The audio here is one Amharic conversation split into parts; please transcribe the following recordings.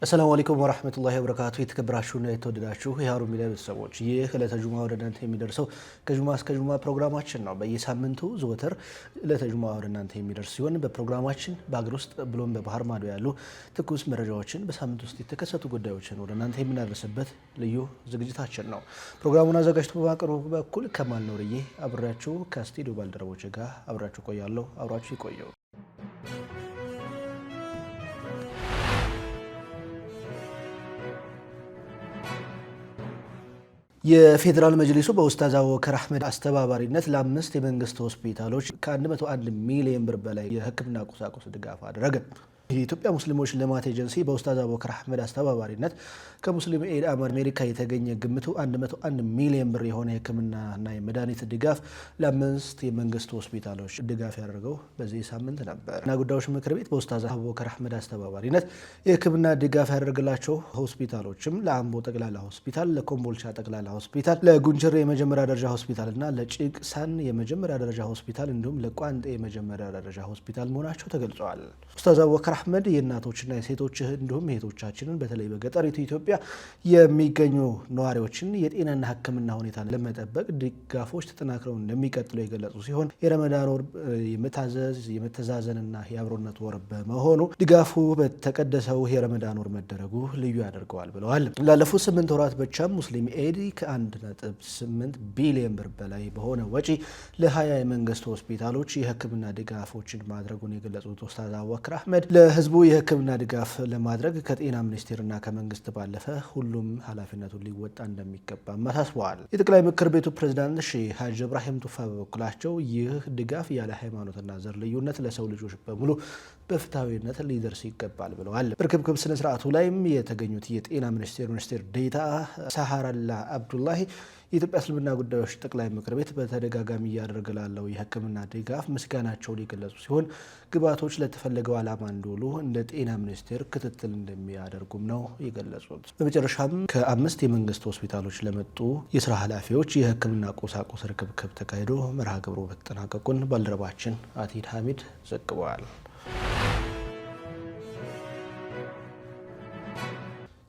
السلام عليكم ورحمة الله وبركاته የተከበራችሁና የተወደዳችሁ የሃሩን ሚዲያ ቤተሰቦች ይህ ዕለተ ጁሙአ ወደ እናንተ የሚደርሰው ከጁሙአ እስከ ጁሙአ ፕሮግራማችን ነው። በየሳምንቱ ዘወትር ዕለተ ጁሙአ ወደ እናንተ የሚደርስ ሲሆን በፕሮግራማችን በአገር ውስጥ ብሎም በባህር ማዶ ያሉ ትኩስ መረጃዎችን በሳምንት ውስጥ የተከሰቱ ጉዳዮችን ወደ እናንተ የምናደርስበት ልዩ ዝግጅታችን ነው። ፕሮግራሙን አዘጋጅቶ በማቅረቡ በኩል ከማል ኖርዬ አብራችሁ ከስቱዲዮ ባልደረቦች ጋር አብራችሁ ቆያለሁ። አብራችሁ ይቆዩ። የፌዴራል መጅሊሱ በኡስታዝ አቡበከር አህመድ አስተባባሪነት ለአምስት የመንግስት ሆስፒታሎች ከ101 ሚሊዮን ብር በላይ የሕክምና ቁሳቁስ ድጋፍ አደረገ። የኢትዮጵያ ሙስሊሞች ልማት ኤጀንሲ በኡስታዝ አቡበከር አህመድ አስተባባሪነት ከሙስሊም ኤድ አሜሪካ የተገኘ ግምቱ 101 ሚሊዮን ብር የሆነ የሕክምናና የመድኃኒት ድጋፍ ለአምስት የመንግስት ሆስፒታሎች ድጋፍ ያደረገው በዚህ ሳምንት ነበር እና ጉዳዮች ምክር ቤት በኡስታዝ አቡበከር አህመድ አስተባባሪነት የሕክምና ድጋፍ ያደረገላቸው ሆስፒታሎችም ለአምቦ ጠቅላላ ሆስፒታል፣ ለኮምቦልቻ ጠቅላላ ሆስፒታል፣ ለጉንችሬ የመጀመሪያ ደረጃ ሆስፒታል እና ለጭቅሳን የመጀመሪያ ደረጃ ሆስፒታል እንዲሁም ለቋንጤ የመጀመሪያ ደረጃ ሆስፒታል መሆናቸው ተገልጸዋል። ኡስታዝ አቡበከር አህመድ የእናቶችና የሴቶች እንዲሁም የእህቶቻችንን በተለይ በገጠሪቱ ኢትዮጵያ የሚገኙ ነዋሪዎችን የጤናና ሕክምና ሁኔታ ለመጠበቅ ድጋፎች ተጠናክረው እንደሚቀጥሉ የገለጹ ሲሆን የረመዳን ወር የመተዛዘንና የአብሮነት ወር በመሆኑ ድጋፉ በተቀደሰው የረመዳን ወር መደረጉ ልዩ ያደርገዋል ብለዋል። ላለፉት 8 ወራት ብቻም ሙስሊም ኤድ ከ1.8 ቢሊዮን ብር በላይ በሆነ ወጪ ለ20 የመንግስት ሆስፒታሎች የሕክምና ድጋፎችን ማድረጉን የገለጹት ኡስታዝ አቡበከር አህመድ ለህዝቡ የህክምና ድጋፍ ለማድረግ ከጤና ሚኒስቴርና ከመንግስት ባለፈ ሁሉም ኃላፊነቱን ሊወጣ እንደሚገባ አሳስበዋል። የጠቅላይ ምክር ቤቱ ፕሬዝዳንት ሼህ ሀጂ ኢብራሂም ቱፋ በበኩላቸው ይህ ድጋፍ ያለ ሃይማኖትና ዘር ልዩነት ለሰው ልጆች በሙሉ በፍትሐዊነት ሊደርስ ይገባል ብለዋል። በርክብክብ ስነ ስርዓቱ ላይም የተገኙት የጤና ሚኒስቴር ዴኤታ ሳሃራላ አብዱላሂ የኢትዮጵያ እስልምና ጉዳዮች ጠቅላይ ምክር ቤት በተደጋጋሚ እያደረገ ላለው የህክምና ድጋፍ ምስጋናቸውን የገለጹ ሲሆን ግብዓቶች ለተፈለገው ዓላማ እንዲውሉ እንደ ጤና ሚኒስቴር ክትትል እንደሚያደርጉም ነው የገለጹት። በመጨረሻም ከ5 የመንግስት ሆስፒታሎች ለመጡ የስራ ኃላፊዎች የህክምና ቁሳቁስ ርክብክብ ተካሂዶ መርሃ ግብሩ መጠናቀቁን ባልደረባችን አቲድ ሐሚድ ዘግበዋል።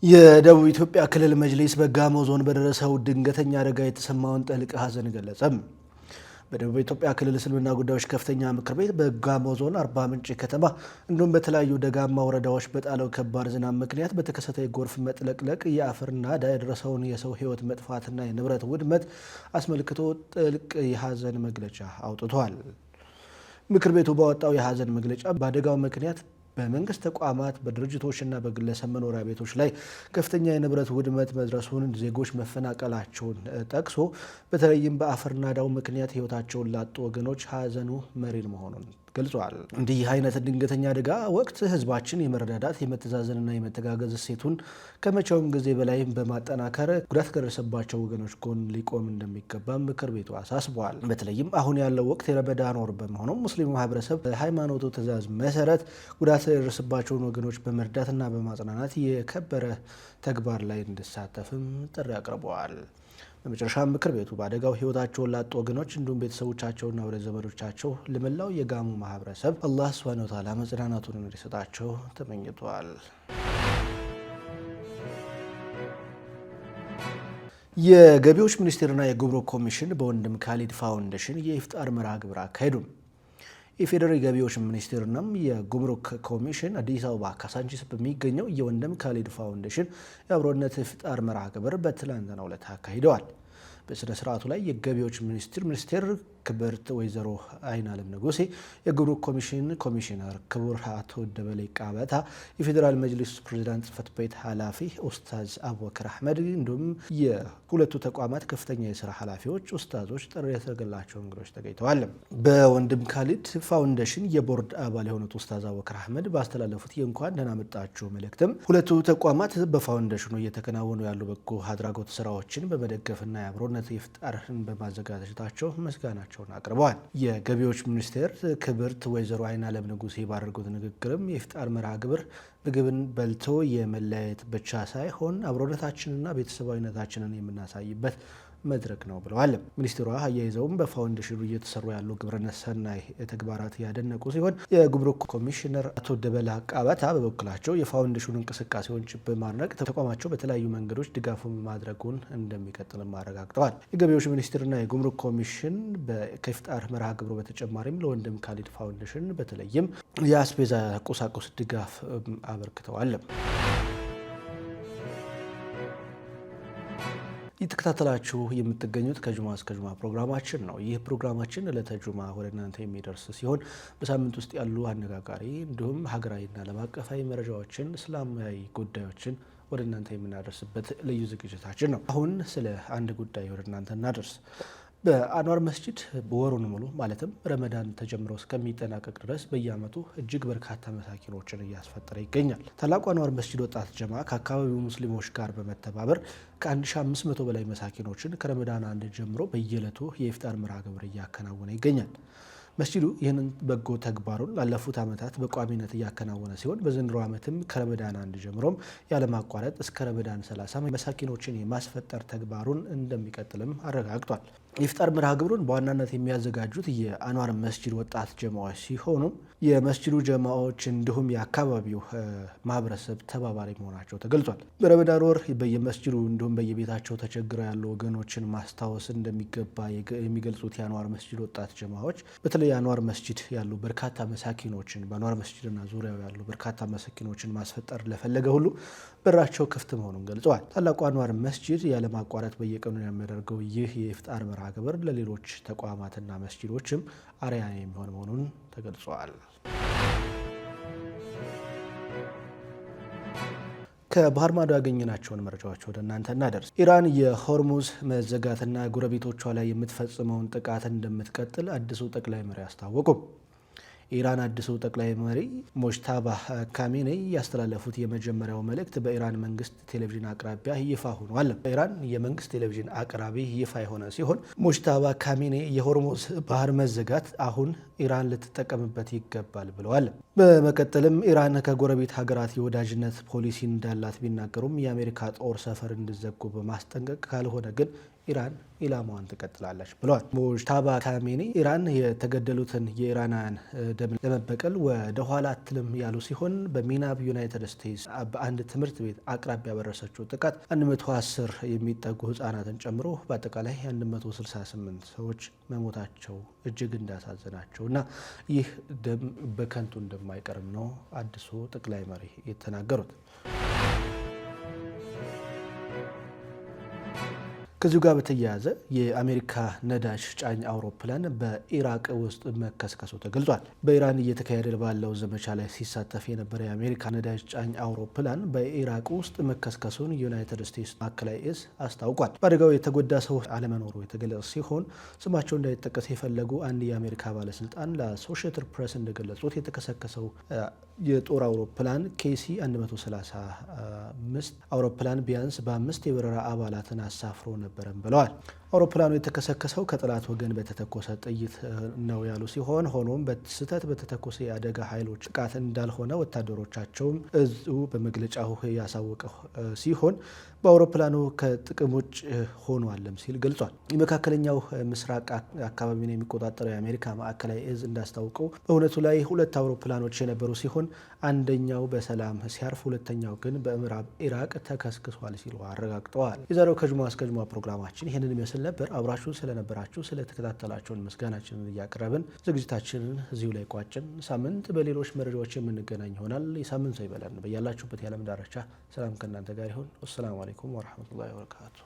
የደቡብ ኢትዮጵያ ክልል መጅሊስ በጋሞ ዞን በደረሰው ድንገተኛ አደጋ የተሰማውን ጥልቅ ሐዘን ገለጸም። በደቡብ ኢትዮጵያ ክልል እስልምና ጉዳዮች ከፍተኛ ምክር ቤት በጋሞ ዞን አርባ ምንጭ ከተማ እንዲሁም በተለያዩ ደጋማ ወረዳዎች በጣለው ከባድ ዝናብ ምክንያት በተከሰተ የጎርፍ መጥለቅለቅ የአፈር ናዳ የደረሰውን የሰው ህይወት መጥፋትና የንብረት ውድመት አስመልክቶ ጥልቅ የሐዘን መግለጫ አውጥቷል። ምክር ቤቱ ባወጣው የሐዘን መግለጫ በአደጋው ምክንያት በመንግስት ተቋማት በድርጅቶችና በግለሰብ መኖሪያ ቤቶች ላይ ከፍተኛ የንብረት ውድመት መድረሱን፣ ዜጎች መፈናቀላቸውን ጠቅሶ በተለይም በአፈር ናዳው ምክንያት ህይወታቸውን ላጡ ወገኖች ሐዘኑ መሪር መሆኑን ገልጿል። እንዲህ አይነት ድንገተኛ አደጋ ወቅት ህዝባችን የመረዳዳት የመተዛዘንና የመተጋገዝ እሴቱን ከመቼውም ጊዜ በላይ በማጠናከር ጉዳት ከደረሰባቸው ወገኖች ጎን ሊቆም እንደሚገባ ምክር ቤቱ አሳስበዋል። በተለይም አሁን ያለው ወቅት የረመዳን ወር በመሆኑ ሙስሊሙ ማህበረሰብ በሃይማኖቱ ትእዛዝ መሰረት ጉዳት የደረሰባቸውን ወገኖች በመርዳትና በማጽናናት የከበረ ተግባር ላይ እንዲሳተፍም ጥሪ አቅርበዋል። በመጨረሻ ምክር ቤቱ በአደጋው ህይወታቸውን ላጡ ወገኖች እንዲሁም ቤተሰቦቻቸውና ወደ ዘመዶቻቸው ለመላው የጋሞ ማህበረሰብ አላህ ሱብሓነሁ ወተዓላ መጽናናቱን እንዲሰጣቸው ተመኝቷል። የገቢዎች ሚኒስቴርና የጉምሩክ ኮሚሽን በወንድም ካሊድ ፋውንዴሽን የኢፍጣር መርሃ ግብር አካሄዱ። የፌዴራል ገቢዎች ሚኒስቴርና የጉምሩክ ኮሚሽን አዲስ አበባ ካሳንቺስ በሚገኘው የወንድም ካሊድ ፋውንዴሽን የአብሮነት ኢፍጣር መርሃ ግብር በትላንትናው ዕለት አካሂደዋል። በስነ ስርዓቱ ላይ የገቢዎች ሚኒስቴር ክብርት ወይዘሮ አይናለም ንጉሴ፣ የጉምሩክ ኮሚሽን ኮሚሽነር ክቡር አቶ ደበሌ ቃበታ፣ የፌዴራል መጅሊስ ፕሬዝዳንት ጽህፈት ቤት ኃላፊ ኡስታዝ አቡበከር አህመድ እንዲሁም የሁለቱ ተቋማት ከፍተኛ የስራ ኃላፊዎች፣ ኡስታዞች፣ ጥሪ የተደረገላቸው እንግዶች ተገኝተዋል። በወንድም ካሊድ ፋውንዴሽን የቦርድ አባል የሆኑት ኡስታዝ አቡበከር አህመድ ባስተላለፉት የእንኳን ደህና መጣችሁ መልእክትም ሁለቱ ተቋማት በፋውንዴሽኑ እየተከናወኑ ያሉ በጎ አድራጎት ስራዎችን በመደገፍና የአብሮነት ኢፍጣርን በማዘጋጀታቸው ምስጋናቸው አቅርበዋል። የገቢዎች ሚኒስቴር ክብርት ወይዘሮ አይናለም ንጉሴ ባደረጉት ንግግርም የኢፍጣር መርሃ ግብር ምግብን በልቶ የመለያየት ብቻ ሳይሆን አብሮነታችንና ቤተሰባዊነታችንን የምናሳይበት መድረክ ነው ብለዋል። ሚኒስትሯ አያይዘውም በፋውንዴሽኑ እየተሰሩ ያሉ ግብረ ሰናይ ተግባራት ያደነቁ ሲሆን የጉምሩክ ኮሚሽነር አቶ ደበላ ቃበታ በበኩላቸው የፋውንዴሽኑ እንቅስቃሴዎች በማድነቅ ተቋማቸው በተለያዩ መንገዶች ድጋፍ ማድረጉን እንደሚቀጥልም አረጋግጠዋል። የገቢዎች ሚኒስቴርና የጉምሩክ ኮሚሽን ከኢፍጣር መርሃ ግብሩ በተጨማሪም ለወንድም ካሊድ ፋውንዴሽን በተለይም የአስቤዛ ቁሳቁስ ድጋፍ አበርክተዋል። የተከታተላችሁ የምትገኙት ከጁማ እስከ ጁማ ፕሮግራማችን ነው። ይህ ፕሮግራማችን ዕለተ ጁማ ወደ እናንተ የሚደርስ ሲሆን በሳምንት ውስጥ ያሉ አነጋጋሪ እንዲሁም ሀገራዊና ዓለም አቀፋዊ መረጃዎችን፣ እስላማዊ ጉዳዮችን ወደ እናንተ የምናደርስበት ልዩ ዝግጅታችን ነው። አሁን ስለ አንድ ጉዳይ ወደ እናንተ እናደርስ። በአንዋር መስጂድ በወሩን ሙሉ ማለትም ረመዳን ተጀምሮ እስከሚጠናቀቅ ድረስ በየዓመቱ እጅግ በርካታ መሳኪኖችን እያስፈጠረ ይገኛል። ታላቁ አንዋር መስጂድ ወጣት ጀማ ከአካባቢው ሙስሊሞች ጋር በመተባበር ከ1500 በላይ መሳኪኖችን ከረመዳን 1 ጀምሮ በየዕለቱ የኢፍጣር መርሃ ግብር እያከናወነ ይገኛል። መስጂዱ ይህንን በጎ ተግባሩን ላለፉት ዓመታት በቋሚነት እያከናወነ ሲሆን በዘንድሮ ዓመትም ከረመዳን 1 ጀምሮም ያለማቋረጥ እስከ ረመዳን 30 መሳኪኖችን የማስፈጠር ተግባሩን እንደሚቀጥልም አረጋግጧል። የኢፍጣር መርሃ ግብሩን በዋናነት የሚያዘጋጁት የአንዋር መስጂድ ወጣት ጀማዎች ሲሆኑ የመስጂዱ ጀማዎች እንዲሁም የአካባቢው ማህበረሰብ ተባባሪ መሆናቸው ተገልጿል። በረመዳን ወር በየመስጂዱ እንዲሁም በየቤታቸው ተቸግረው ያሉ ወገኖችን ማስታወስ እንደሚገባ የሚገልጹት የአንዋር መስጂድ ወጣት ጀማዎች በተለይ የአንዋር መስጂድ ያሉ በርካታ መሳኪኖችን በአንዋር መስጂድና ዙሪያው ያሉ በርካታ መሳኪኖችን ማስፈጠር ለፈለገ ሁሉ በራቸው ክፍት መሆኑን ገልጸዋል። ታላቁ አንዋር መስጂድ ያለማቋረጥ በየቀኑ የሚያደርገው ይህ የኢፍጣር መርሃ ግብር ለሌሎች ተቋማትና መስጂዶችም አርአያ የሚሆን መሆኑን ተገልጿል። ከባህር ማዶ ያገኘናቸውን መረጃዎች ወደ እናንተ እናደርስ። ኢራን የሆርሙዝ መዘጋትና ጎረቤቶቿ ላይ የምትፈጽመውን ጥቃት እንደምትቀጥል አዲሱ ጠቅላይ መሪ አስታወቁ። የኢራን አዲሱ ጠቅላይ መሪ ሞጅታባ ካሜኔ ያስተላለፉት የመጀመሪያው መልእክት በኢራን መንግስት ቴሌቪዥን አቅራቢያ ይፋ ሆኗል። በኢራን የመንግስት ቴሌቪዥን አቅራቢ ይፋ የሆነ ሲሆን ሞጅታባ ካሜኔ የሆርሙዝ ባህር መዘጋት አሁን ኢራን ልትጠቀምበት ይገባል ብለዋል። በመቀጠልም ኢራን ከጎረቤት ሀገራት የወዳጅነት ፖሊሲ እንዳላት ቢናገሩም የአሜሪካ ጦር ሰፈር እንዲዘጉ በማስጠንቀቅ ካልሆነ ግን ኢራን ኢላማዋን ትቀጥላለች ብለዋል። ሙጅታባ ካሜኒ ኢራን የተገደሉትን የኢራናውያን ደም ለመበቀል ወደ ኋላ አትልም ያሉ ሲሆን በሚናብ ዩናይትድ ስቴትስ በአንድ ትምህርት ቤት አቅራቢያ ያበረሰችው ጥቃት 110 የሚጠጉ ህጻናትን ጨምሮ በአጠቃላይ 168 ሰዎች መሞታቸው እጅግ እንዳሳዘናቸው እና ይህ ደም በከንቱ እንደማይቀርም ነው አዲሱ ጠቅላይ መሪ የተናገሩት። ከዚሁ ጋር በተያያዘ የአሜሪካ ነዳጅ ጫኝ አውሮፕላን በኢራቅ ውስጥ መከስከሱ ተገልጿል። በኢራን እየተካሄደ ባለው ዘመቻ ላይ ሲሳተፍ የነበረ የአሜሪካ ነዳጅ ጫኝ አውሮፕላን በኢራቅ ውስጥ መከስከሱን ዩናይትድ ስቴትስ ማዕከላዊ እዝ አስታውቋል። በአደጋው የተጎዳ ሰው አለመኖሩ የተገለጸ ሲሆን ስማቸው እንዳይጠቀስ የፈለጉ አንድ የአሜሪካ ባለስልጣን ለአሶሺየትድ ፕሬስ እንደገለጹት የተከሰከሰው የጦር አውሮፕላን ኬሲ 135 አውሮፕላን ቢያንስ በ5 የበረራ አባላትን አሳፍሮ ነበረም ብለዋል። አውሮፕላኑ የተከሰከሰው ከጠላት ወገን በተተኮሰ ጥይት ነው ያሉ ሲሆን ሆኖም በስህተት በተተኮሰ የአደጋ ኃይሎች ጥቃት እንዳልሆነ ወታደሮቻቸውም እዙ በመግለጫው ያሳወቀ ሲሆን በአውሮፕላኑ ከጥቅም ውጭ ሆኗልም ሲል ገልጿል። የመካከለኛው ምስራቅ አካባቢን የሚቆጣጠረው የአሜሪካ ማዕከላዊ እዝ እንዳስታወቀው በእውነቱ ላይ 2 አውሮፕላኖች የነበሩ ሲሆን አንደኛው በሰላም ሲያርፍ ሁለተኛው ግን በምዕራብ ኢራቅ ተከስክሷል ሲሉ አረጋግጠዋል። የዛሬው ከጁማ እስከ ጁማ ፕሮግራማችን ይህንን ይመስል ነበር። አብራችሁን ስለነበራችሁ ስለተከታተላችሁን ምስጋናችንን እያቀረብን ዝግጅታችንን እዚሁ ላይ ቋጭን። ሳምንት በሌሎች መረጃዎች የምንገናኝ ይሆናል። የሳምንት ሰው ይበለን። በያላችሁበት የዓለም ዳርቻ ሰላም ከእናንተ ጋር ይሁን። ወሰላሙ አለይኩም ወረህመቱላሂ ወበረካቱ።